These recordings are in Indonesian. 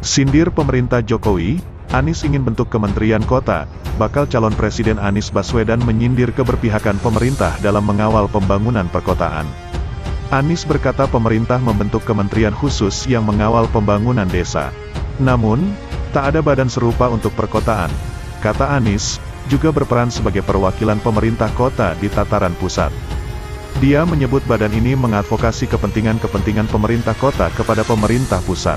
Sindir pemerintah Jokowi, Anies ingin bentuk Kementerian Kota, bakal calon Presiden Anies Baswedan menyindir keberpihakan pemerintah dalam mengawal pembangunan perkotaan. Anies berkata pemerintah membentuk kementerian khusus yang mengawal pembangunan desa. Namun, tak ada badan serupa untuk perkotaan. Kata Anies, juga berperan sebagai perwakilan pemerintah kota di tataran pusat. Dia menyebut badan ini mengadvokasi kepentingan-kepentingan pemerintah kota kepada pemerintah pusat.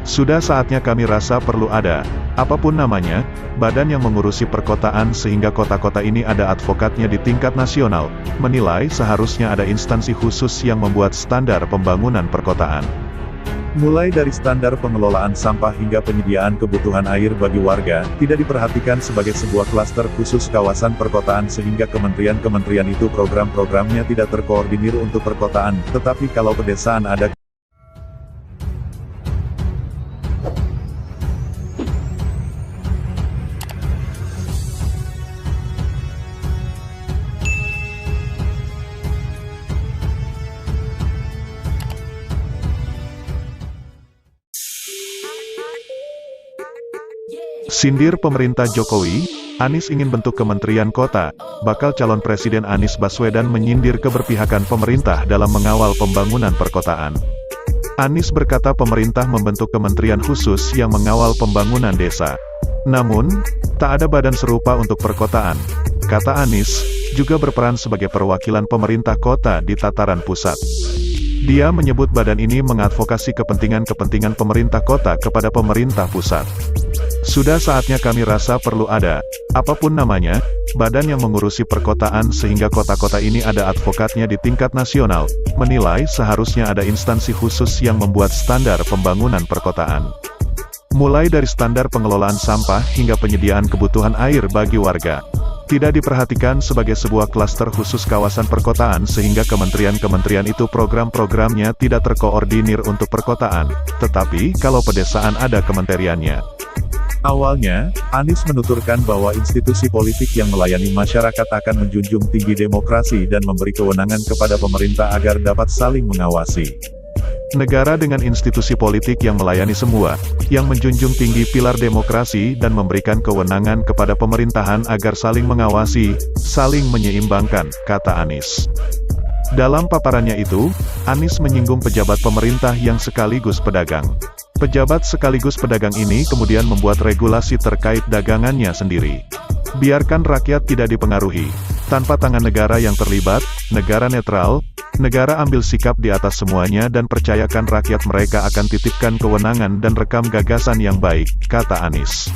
Sudah saatnya kami rasa perlu ada, apapun namanya, badan yang mengurusi perkotaan sehingga kota-kota ini ada advokatnya di tingkat nasional, menilai seharusnya ada instansi khusus yang membuat standar pembangunan perkotaan. Mulai dari standar pengelolaan sampah hingga penyediaan kebutuhan air bagi warga, tidak diperhatikan sebagai sebuah klaster khusus kawasan perkotaan sehingga kementerian-kementerian itu program-programnya tidak terkoordinir untuk perkotaan, tetapi kalau pedesaan ada Sindir pemerintah Jokowi, Anies ingin bentuk Kementerian Kota, bakal calon Presiden Anies Baswedan menyindir keberpihakan pemerintah dalam mengawal pembangunan perkotaan. Anies berkata pemerintah membentuk kementerian khusus yang mengawal pembangunan desa. Namun, tak ada badan serupa untuk perkotaan. Kata Anies, juga berperan sebagai perwakilan pemerintah kota di tataran pusat. Dia menyebut badan ini mengadvokasi kepentingan-kepentingan pemerintah kota kepada pemerintah pusat. Sudah saatnya kami rasa perlu ada, apapun namanya, badan yang mengurusi perkotaan sehingga kota-kota ini ada advokatnya di tingkat nasional, menilai seharusnya ada instansi khusus yang membuat standar pembangunan perkotaan. Mulai dari standar pengelolaan sampah hingga penyediaan kebutuhan air bagi warga. Tidak diperhatikan sebagai sebuah klaster khusus kawasan perkotaan sehingga kementerian-kementerian itu program-programnya tidak terkoordinir untuk perkotaan, tetapi kalau pedesaan ada kementeriannya. Awalnya, Anies menuturkan bahwa institusi politik yang melayani masyarakat akan menjunjung tinggi demokrasi dan memberi kewenangan kepada pemerintah agar dapat saling mengawasi. Negara dengan institusi politik yang melayani semua, yang menjunjung tinggi pilar demokrasi dan memberikan kewenangan kepada pemerintahan agar saling mengawasi, saling menyeimbangkan, kata Anies. Dalam paparannya itu, Anies menyinggung pejabat pemerintah yang sekaligus pedagang. Pejabat sekaligus pedagang ini kemudian membuat regulasi terkait dagangannya sendiri. Biarkan rakyat tidak dipengaruhi. Tanpa tangan negara yang terlibat, negara netral, negara ambil sikap di atas semuanya dan percayakan rakyat mereka akan titipkan kewenangan dan rekam gagasan yang baik, kata Anies.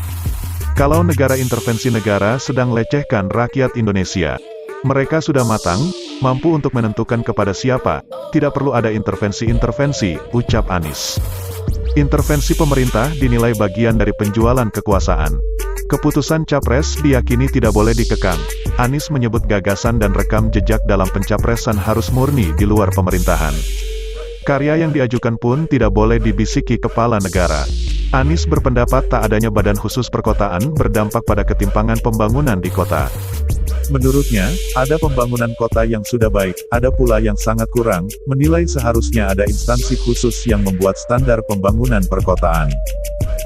Kalau negara intervensi negara sedang lecehkan rakyat Indonesia. Mereka sudah matang, mampu untuk menentukan kepada siapa, tidak perlu ada intervensi-intervensi, ucap Anies. Intervensi pemerintah dinilai bagian dari penjualan kekuasaan. Keputusan Capres diyakini tidak boleh dikekang. Anies menyebut gagasan dan rekam jejak dalam pencapresan harus murni di luar pemerintahan. Karya yang diajukan pun tidak boleh dibisiki kepala negara. Anies berpendapat tak adanya badan khusus perkotaan berdampak pada ketimpangan pembangunan di kota. Menurutnya, ada pembangunan kota yang sudah baik, ada pula yang sangat kurang, menilai seharusnya ada instansi khusus yang membuat standar pembangunan perkotaan.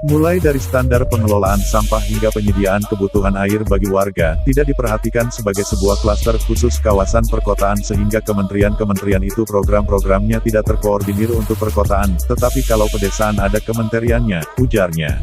Mulai dari standar pengelolaan sampah hingga penyediaan kebutuhan air bagi warga, tidak diperhatikan sebagai sebuah klaster khusus kawasan perkotaan sehingga kementerian-kementerian itu program-programnya tidak terkoordinir untuk perkotaan, tetapi kalau pedesaan ada kementeriannya, ujarnya.